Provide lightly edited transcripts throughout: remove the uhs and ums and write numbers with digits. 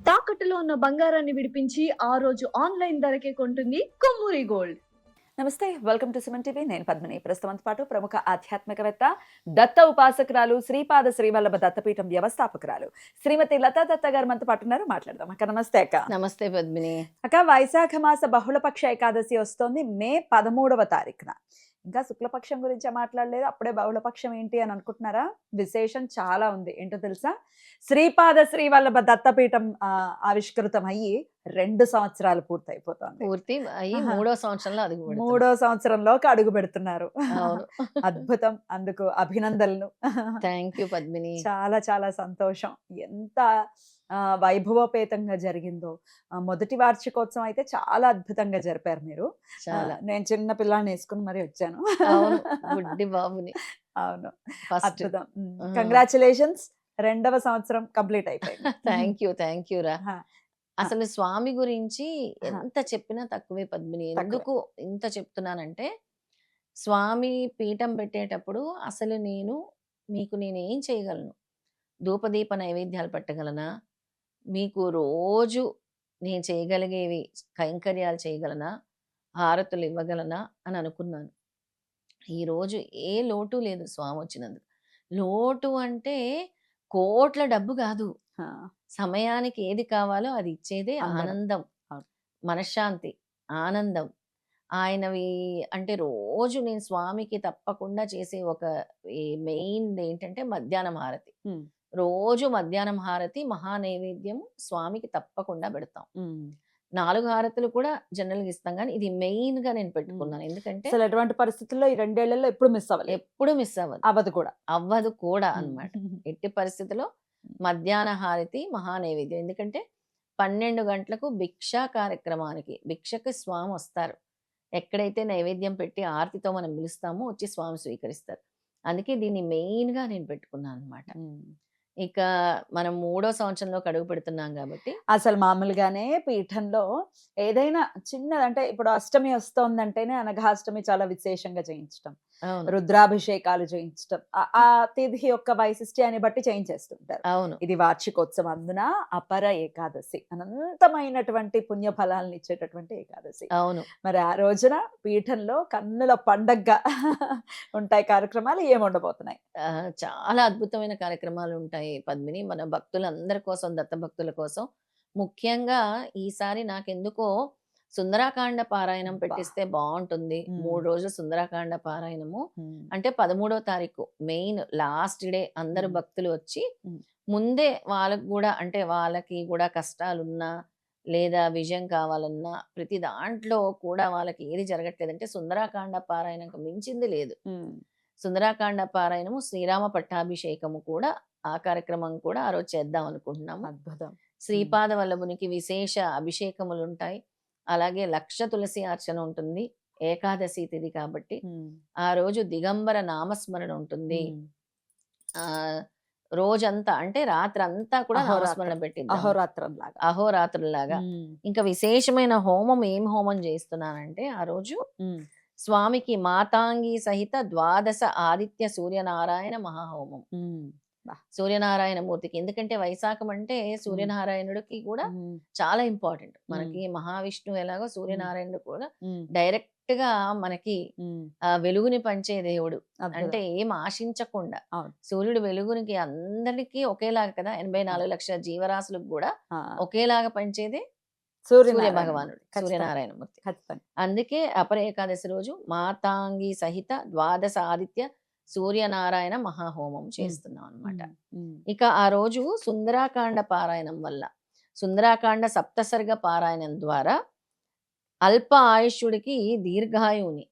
తాకట్టులో ఉన్న బంగారాన్ని విడిపించి ఆ రోజు ఆన్లైన్ ధరకే కొంటుంది కొమ్మూరి గోల్డ్. నమస్తే, వెల్కమ్ టు సుమన్ టీవీ. నేను పద్మిని. ప్రస్తుతంతో పాటు ప్రముఖ ఆధ్యాత్మికవేత్త, దత్త ఉపాసకురాలు, శ్రీపాద శ్రీవల్లభ దత్తపీఠం వ్యవస్థాపకురాలు శ్రీమతి లతా దత్త గారు మనతో పాటు ఉన్నారు. మాట్లాడదాం. అక్క నమస్తే. అక్క నమస్తే పద్మిని. అక్క, వైశాఖ మాస బహుళపక్ష ఏకాదశి వస్తోంది మే 13వ తారీఖున. ఇంకా శుక్లపక్షం గురించి మాట్లాడలేదు, అప్పుడే బహుళపక్షం ఏంటి అని అనుకుంటున్నారా? విశేషం చాలా ఉంది. ఏంటో తెలుసా? శ్రీపాద శ్రీవల్లభ దత్తపీఠం ఆవిష్కృతం అయ్యి 2 సంవత్సరాలు పూర్తయిపోతుంది. పూర్తి అయ్యి మూడో సంవత్సరంలో అది మూడో సంవత్సరంలోకి అడుగు పెడుతున్నారు. అద్భుతం. అందుకు అభినందనలు. Thank you Padmini. చాలా చాలా సంతోషం. ఎంత వైభవోపేతంగా జరిగిందో. మొదటి వార్షికోత్సవం అయితే చాలా అద్భుతంగా జరిపారు మీరు. నేను చిన్న పిల్లాన్ని వేసుకుని మరి వచ్చాను. గుడ్డి బాబుని. అవును, అద్భుతం. కంగ్రాచులేషన్స్. 2వ సంవత్సరం కంప్లీట్ అయిపోయింది. థ్యాంక్ యూ రా. అసలు స్వామి గురించి ఎంత చెప్పినా తక్కువే పద్మిని. ఎందుకు ఇంత చెప్తున్నానంటే, స్వామి పీఠం పెట్టేటప్పుడు అసలు నేనేం చేయగలను? ధూపదీప నైవేద్యాలు పెట్టగలనా? మీకు రోజు నేను చేయగలిగేవి కైంకర్యాలు చేయగలనా? హారతులు ఇవ్వగలనా అని అనుకున్నాను. ఈరోజు ఏ లోటు లేదు స్వామి వచ్చినందుకు. లోటు అంటే కోట్ల డబ్బు కాదు, సమయానికి ఏది కావాలో అది ఇచ్చేదే ఆనందం, మనశ్శాంతి, ఆనందం. ఆయనవి అంటే రోజు నేను స్వామికి తప్పకుండా చేసే ఒక మెయిన్ ఏంటంటే మధ్యాహ్నం హారతి. రోజు మధ్యాహ్నం హారతి మహా నైవేద్యం స్వామికి తప్పకుండా పెడతాం. 4 హారతులు కూడా జనరల్ గా ఇస్తాం, కానీ ఇది మెయిన్ గా నేను పెట్టుకున్నాను. ఎందుకంటే అసలు ఎటువంటి పరిస్థితుల్లో ఈ 2 ఏళ్లలో ఎప్పుడు మిస్ అవ్వదు కూడా అన్నమాట. ఎట్టి పరిస్థితుల్లో మధ్యాహ్న హారతి మహా నైవేద్యం. ఎందుకంటే 12 గంటలకు భిక్షా కార్యక్రమానికి భిక్షకి స్వామి వస్తారు. ఎక్కడైతే నైవేద్యం పెట్టి ఆరతితో మనం పిలుస్తామో వచ్చి స్వామి స్వీకరిస్తారు. అందుకే దీన్ని మెయిన్ గా నేను పెట్టుకున్నాను అనమాట. ఇక మనం 3వ సంవత్సరంలోకి అడుగు పెడుతున్నాం కాబట్టి అసలు మామూలుగానే పీఠంలో ఏదైనా చిన్నదంటే, ఇప్పుడు అష్టమి వస్తోందంటేనే అనఘాష్టమి చాలా విశేషంగా చేయించటం, రుద్రాభిషేకాలు చేయించటం, ఆ తిథి యొక్క వైశిష్ట్యాన్ని బట్టి చేయించేస్తుంటారు. అవును, ఇది వార్షికోత్సవం. అందున అపర ఏకాదశి, అనంతమైనటువంటి పుణ్య ఫలాలను ఇచ్చేటటువంటి ఏకాదశి. అవును. మరి ఆ రోజున పీఠంలో కన్నుల పండగగా ఉంటాయి కార్యక్రమాలు. ఏముండబోతున్నాయి? చాలా అద్భుతమైన కార్యక్రమాలు ఉంటాయి పద్మిని. మన భక్తులందరి కోసం, దత్త భక్తుల కోసం. ముఖ్యంగా ఈసారి నాకెందుకో సుందరాకాండ పారాయణం పెట్టిస్తే బాగుంటుంది. 3 రోజులు సుందరాకాండ పారాయణము. అంటే 13వ తారీఖు మెయిన్ లాస్ట్ డే అందరు భక్తులు వచ్చి ముందే వాళ్ళకి కూడా, అంటే వాళ్ళకి కూడా కష్టాలున్నా లేదా విజయం కావాలన్నా ప్రతి దాంట్లో కూడా వాళ్ళకి ఏది జరగట్లేదంటే సుందరాకాండ పారాయణంకు మించింది లేదు. సుందరాకాండ పారాయణము, శ్రీరామ పట్టాభిషేకము కూడా, ఆ కార్యక్రమం కూడా ఆ రోజు చేద్దాం అనుకుంటున్నాము. అద్భుతం. శ్రీపాద వల్లభునికి విశేష అభిషేకములు ఉంటాయి. అలాగే 1,00,000 తులసి అర్చన ఉంటుంది. ఏకాదశి తిథి కాబట్టి ఆ రోజు దిగంబర నామస్మరణ ఉంటుంది. రోజంతా అంటే రాత్రంతా కూడా నామస్మరణ పెట్టిద్దాం, అహోరాత్రులాగా. ఇంకా విశేషమైన హోమం, ఏం హోమం చేస్తున్నానంటే ఆ రోజు స్వామికి మాతాంగి సహిత 12 ఆదిత్య సూర్యనారాయణ మహాహోమం. సూర్యనారాయణ మూర్తికి, ఎందుకంటే వైశాఖం అంటే సూర్యనారాయణుడికి కూడా చాలా ఇంపార్టెంట్. మనకి మహావిష్ణువు ఎలాగో సూర్యనారాయణుడు కూడా డైరెక్ట్ గా మనకి వెలుగుని పంచే దేవుడు. అంటే ఏం ఆశించకుండా సూర్యుడు వెలుగునికి అందరికీ ఒకేలాగా కదా, 84 లక్షల జీవరాశులకు కూడా ఒకేలాగా పంచేదే సూర్య భగవానుడు, సూర్యనారాయణ మూర్తి. అందుకే అపర ఏకాదశి రోజు మాతాంగి సహిత 12 ఆదిత్య సూర్యనారాయణ మహాహోమం చేస్తున్నాం అనమాట. ఇక ఆ రోజు సుందరాకాండ పారాయణం వల్ల, సుందరాకాండ సప్తసర్గ పారాయణం ద్వారా అల్ప ఆయుష్యుడికి దీర్ఘాయువుని,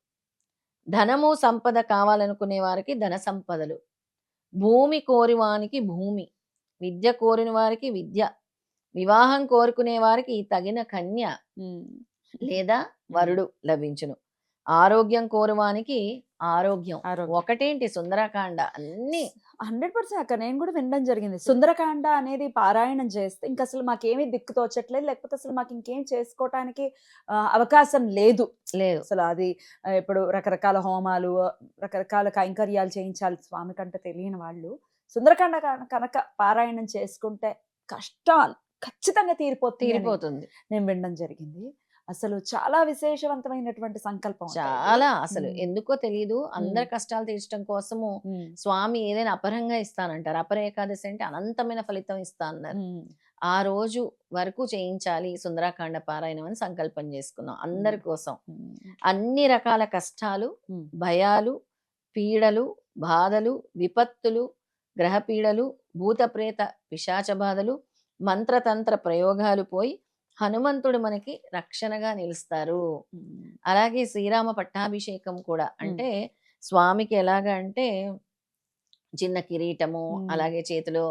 ధనము సంపద కావాలనుకునే వారికి ధన సంపదలు, భూమి కోరివానికి భూమి, విద్య కోరిన వారికి విద్య, వివాహం కోరుకునే వారికి తగిన కన్య లేదా వరుడు లభించును, ఆరోగ్యం కోరువానికి ఆరోగ్యం. ఒకటేంటి సుందరకాండ అన్ని 100% అక్క. నేను కూడా వినడం జరిగింది. సుందరకాండ అనేది పారాయణం చేస్తే ఇంక అసలు మాకేమీ దిక్కు తోచట్లేదు, లేకపోతే అసలు మాకు ఇంకేం చేసుకోవటానికి అవకాశం లేదు. అసలు అది ఇప్పుడు రకరకాల హోమాలు, రకరకాల కైంకర్యాలు చేయించాలి స్వామి కంటే తెలియని వాళ్ళు సుందరకాండ కనుక పారాయణం చేసుకుంటే ఖచ్చితంగా తీరిపోతుంది అని తీరిపోతుంది. నేను వినడం జరిగింది. అసలు చాలా విశేషవంతమైనటువంటి సంకల్పం అంట ఇది. చాలా అసలు ఉమ్, ఎందుకో తెలియదు. అందరి ఉమ్, కష్టాలు తీర్చడం కోసము ఉమ్, స్వామి ఏదైనా అపరంగా ఇస్తానంటారు. అపర ఏకాదశి అంటే అనంతమైన ఫలితం ఇస్తా అన్నారు. ఉమ్, ఆ రోజు వరకు చేయించాలి సుందరాకాండ పారాయణం అని సంకల్పం చేసుకున్నాం అందరి కోసం. ఉమ్, అన్ని రకాల కష్టాలు, ఉమ్, భయాలు, పీడలు, బాధలు, విపత్తులు, గ్రహ పీడలు, భూత ప్రేత పిశాచ బాధలు, మంత్రతంత్ర ప్రయోగాలు పోయి హనుమంతుడు మనకి రక్షణగా నిలుస్తారు. ఉమ్, అలాగే శ్రీరామ పట్టాభిషేకం కూడా ఉమ్, అంటే స్వామికి ఎలాగా అంటే చిన్న కిరీటము, ఉమ్, అలాగే చేతిలో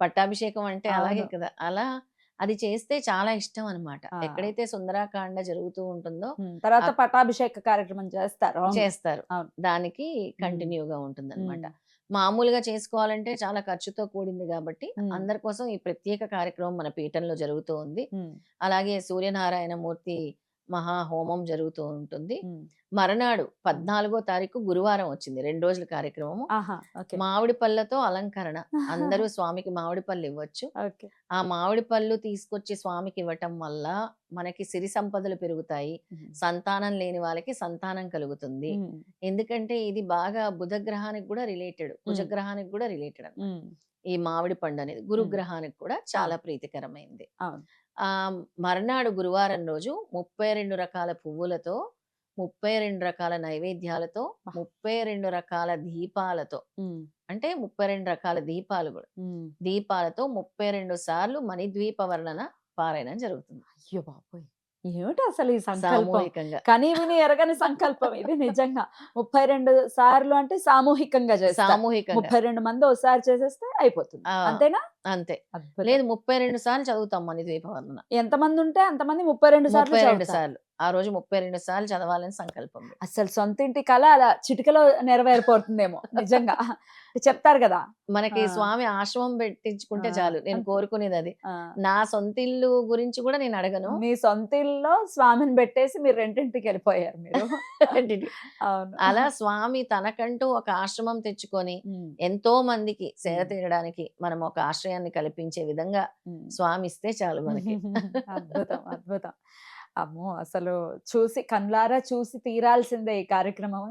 పట్టాభిషేకం అంటే అలాగే అవును. కదా! అలా అది చేస్తే చాలా ఇష్టం అన్నమాట. ఆ, ఎక్కడైతే సుందరాకాండ జరుగుతూ ఉంటుందో తర్వాత అక్ పటాభిషేక కార్యక్రమం చేస్తారు. అవును. చేస్తారు. అవును. దానికి ఉమ్, కంటిన్యూగా ఉంటుందన్నమాట. ఉమ్, మామూలుగా చేసుకోవాలంటే చాలా ఖర్చుతో కూడింది కాబట్టి ఉమ్, అందరి కోసం ఈ ప్రత్యేక కార్యక్రమం మన పీఠంలో జరుగుతూ ఉంది. ఉమ్, అలాగే సూర్యనారాయణ మూర్తి మహా హోమం జరుగుతూ ఉంటుంది. ఉమ్, మరనాడు ఉమ్. 14వ తారీఖు గురువారం వచ్చింది. 2 రోజుల కార్యక్రమము. ఆహా, ఓకే. మామిడి పళ్ళతో అలంకరణ. అందరూ స్వామికి మామిడి పళ్ళు ఇవ్వచ్చు. ఓకే. ఆ మామిడి పళ్ళు తీసుకొచ్చి స్వామికి ఇవ్వటం వల్ల మనకి సిరి సంపదలు పెరుగుతాయి. ఉమ్, సంతానం లేని వాళ్ళకి సంతానం కలుగుతుంది. ఉమ్, ఎందుకంటే ఇది బాగా బుధగ్రహానికి కూడా రిలేటెడ్, ఉమ్, కుజగ్రహానికి కూడా రిలేటెడ్ అన్నమాట. ఉమ్, ఈ మామిడి పండు అనేది ఉమ్, గురుగ్రహానికి కూడా చాలా అవును. ప్రీతికరమైంది. అవును. మర్నాడు గురువారం రోజు 32 రకాల పువ్వులతో, 32 రకాల నైవేద్యాలతో, బా. 32 రకాల దీపాలతో, ఉమ్, అంటే 32 రకాల దీపాలు కూడా, ఉమ్. దీపాలతో 32 సార్లు మణిద్వీప వర్ణన పారాయణం జరుగుతుంది అయ్యో బాబోయ్! ఏమిటి అసలు ఈ సంకల్పం? సామూహికంగా. కని విని ఎరగని సంకల్పం ఇది నిజంగా. 32 సార్లు అంటే సామూహికంగా చేస్తారు. సామూహికంగా 32 మంది ఓసారి చేసేస్తే అయిపోతుంది. ఆ, అంతేనా? అంతే. అద్భుతం. లేదు 32 సార్లు చదువుతాం మణిద్వీప వర్ణన. ఎంతమంది ఉంటే అంతమంది 32 సార్లు 32 చదువుతారు. సార్లు. ఆ రోజు 32 సార్లు చదవాలని సంకల్పం. అసలు సొంత ఇంటి కళ అలా చిటికలో నెరవేరిపోతుందేమో నిజంగా. చెప్తారు కదా. మనకి ఆ, స్వామి ఆశ్రమం పెట్టించుకుంటే ఆ, చాలు. నేను అంతే. కోరుకునేది అది. ఆ, నా సొంత ఇల్లు గురించి కూడా నేను అడగను. మీ సొంత ఇల్లులో స్వామిని పెట్టేసి మీరు రెంటింటికి వెళ్ళిపోయారు మీరు. అవును. అలా స్వామి తనకంటూ ఒక ఆశ్రమం తెచ్చుకొని ఉమ్, ఎంతో మందికి సేద ఉమ్, తీరడానికి మనం ఒక ఆశ్రయాన్ని కల్పించే విధంగా ఉమ్. స్వామి ఇస్తే చాలు మనకి. అద్భుతం, అద్భుతం. అమ్మో! అసలు చూసి కళ్ళారా చూసి తీరాల్సిందే ఈ కార్యక్రమం.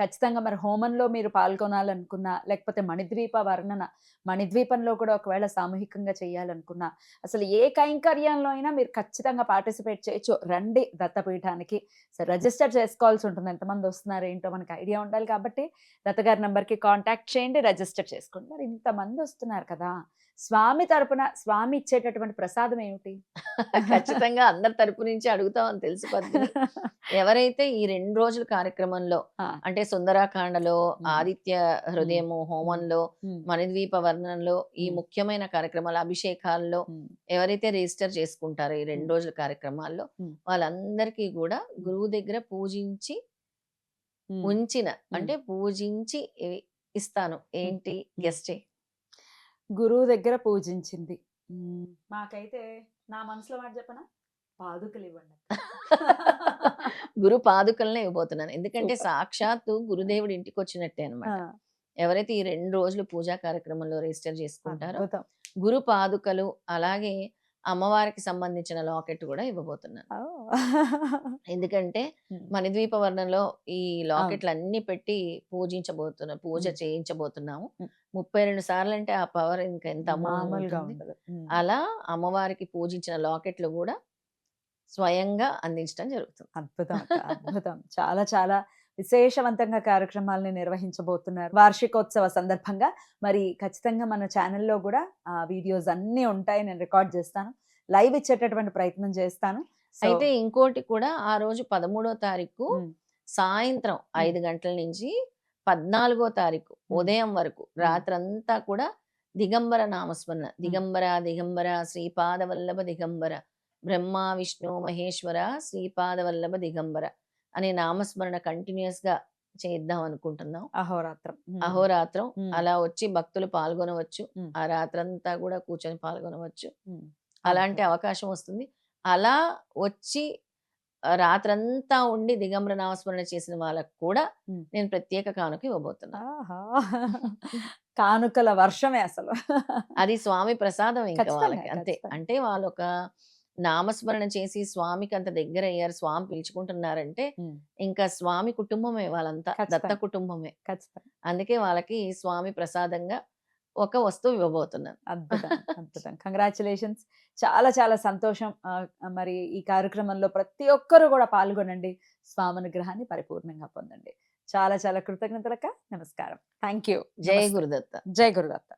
ఖచ్చితంగా మరి హోమంలో మీరు పాల్గొనాలనుకున్నా, లేకపోతే మణిద్వీప వర్ణన, మణిద్వీపంలో కూడా ఒకవేళ సామూహికంగా చేయాలనుకున్నా, అసలు ఏ కైంకర్యంలో అయినా మీరు ఖచ్చితంగా పార్టిసిపేట్ చేయొచ్చు. రండి దత్తపీఠానికి. సో రిజిస్టర్ చేసుకోవాల్సి ఉంటుంది. ఎంతమంది వస్తున్నారు ఏంటో మనకు ఐడియా ఉండాలి కాబట్టి దత్తగారి నంబర్‌కి కాంటాక్ట్ చేయండి, రిజిస్టర్ చేసుకోండి. మరి ఇంతమంది వస్తున్నారు కదా! స్వామి తరపున స్వామి ఇచ్చేటటువంటి ప్రసాదం ఏమిటి? ఖచ్చితంగా అందరి తరపు నుంచి అడుగుతామని తెలుసు పద్మిని. ఎవరైతే ఈ 2 రోజుల కార్యక్రమంలో ఆ, అంటే సుందరాకాండలో, ఉమ్, ఆదిత్య ఉమ్, హృదయము ఉమ్, హోమంలో, ఉమ్, మణిద్వీప వర్ణనలో, ఈ ఉమ్, ముఖ్యమైన కార్యక్రమాలు అభిషేకాల్లో ఉమ్, ఎవరైతే రిజిస్టర్ చేసుకుంటారో ఈ 2 ఉమ్, రోజుల కార్యక్రమాల్లో ఉమ్, వాళ్ళందరికీ కూడా ఉమ్, గురువు దగ్గర పూజించి ఉమ్, ఉంచిన ఉమ్, అంటే పూజించి ఇస్తాను. ఉమ్, ఏంటి ఉమ్. గెస్ట్ చేయి. గురువు దగ్గర పూజించింది. మాకైతే నా మనసులో మాట చెప్పనా, పాదుకలు ఇవ్వండి. గురు పాదుకలనే ఇవ్వబోతున్నాను. ఎందుకంటే సూపర్. సాక్షాత్తు గురుదేవుడి ఇంటికి వచ్చినట్టే ఆ, అన్నమాట. ఎవరైతే ఈ 2 రోజులు పూజా కార్యక్రమంలో రిజిస్టర్ చేసుకుంటారో అద్భుతం. గురు పాదుకలు, అలాగే అమ్మవారికి సంబంధించిన లాకెట్ కూడా ఇవ్వబోతున్నాను. ఓ. ఎందుకంటే ఉమ్, మణిద్వీప వర్ణంలో ఈ అవును. లాకెట్లు అన్ని పెట్టి పూజ ఉమ్, చేయించబోతున్నాము. ఉమ్. 32 సార్లు అంటే ఆ పవర్ ఇంకా ఎంత అమోఘంగా మామూలుగా ఉంటుంది. ఉండదు. ఉమ్. అలా అమ్మవారికి పూజించిన లాకెట్లు కూడా స్వయంగా అందించడం జరుగుతుంది. అద్భుతం అక్క, అద్భుతం. చాలా చాలా విశేషవంతంగా కార్యక్రమాలని నిర్వహించబోతున్నారు వార్షికోత్సవ సందర్భంగా. మరి ఖచ్చితంగా మన ఛానల్లో కూడా ఆ వీడియోస్ అన్నీ ఉంటాయి. నేను రికార్డ్ చేస్తాను, లైవ్ ఇచ్చేటటువంటి ప్రయత్నం చేస్తాను. సో అయితే ఇంకోటి కూడా ఆ రోజు 13వ తారీఖు ఉమ్, సాయంత్రం ఉమ్, 5 గంటల నుంచి 14వ తారీఖు ఉమ్, ఉదయం వరకు ఉమ్, రాత్రంతా కూడా దిగంబర నామస్మరణ, ఉమ్, దిగంబర దిగంబర శ్రీపాద వల్లభ దిగంబర, బ్రహ్మ విష్ణు మహేశ్వర శ్రీపాద వల్లభ దిగంబర అనే నామస్మరణ కంటిన్యూస్ గా చేద్దాం అనుకుంటున్నాం. అహోరాత్రం. ఉమ్, అహోరాత్రం ఉమ్, అలా వచ్చి భక్తులు పాల్గొనవచ్చు. ఉమ్, ఆ రాత్రంతా కూడా కూర్చొని పాల్గొనవచ్చు. ఉమ్. అలాంటి అద్భుతం. అవకాశం వస్తుంది. అలా వచ్చి రాత్రంతా ఉండి దిగంబర నామస్మరణ చేసిన వాళ్ళకు కూడా ఉమ్. నేను ప్రత్యేక కానుక ఇవ్వబోతున్నాను. ఆహా. కానుకల వర్షమే అసలు. అది స్వామి ప్రసాదం ఇంకా ఖచ్చితంగా, వాళ్ళకి. అంతే. ఖచ్చితంగా. అంటే వాళ్ళొక నామస్మరణ చేసి స్వామికి అంత దగ్గరయ్యారు. స్వామి పిలుచుకుంటున్నారంటే ఉమ్, ఇంకా స్వామి కుటుంబమే వాళ్ళంతా. దత్త ఖచ్చితంగా. కుటుంబమే. ఖచ్చితంగా. అందుకే వాళ్ళకి స్వామి ప్రసాదంగా ఒక వస్తువు ఇవ్వబోతున్నాను. అద్భుతం. అద్భుతం. కంగ్రాచులేషన్స్. చాలా చాలా సంతోషం. మరి ఈ కార్యక్రమంలో ప్రతి ఒక్కరు కూడా పాల్గొనండి. స్వామనుగ్రహాన్ని పరిపూర్ణంగా పొందండి. చాలా చాలా కృతజ్ఞతలక్క. నమస్కారం. Thank you. జై గురుదత్త. జై గురుదత్త.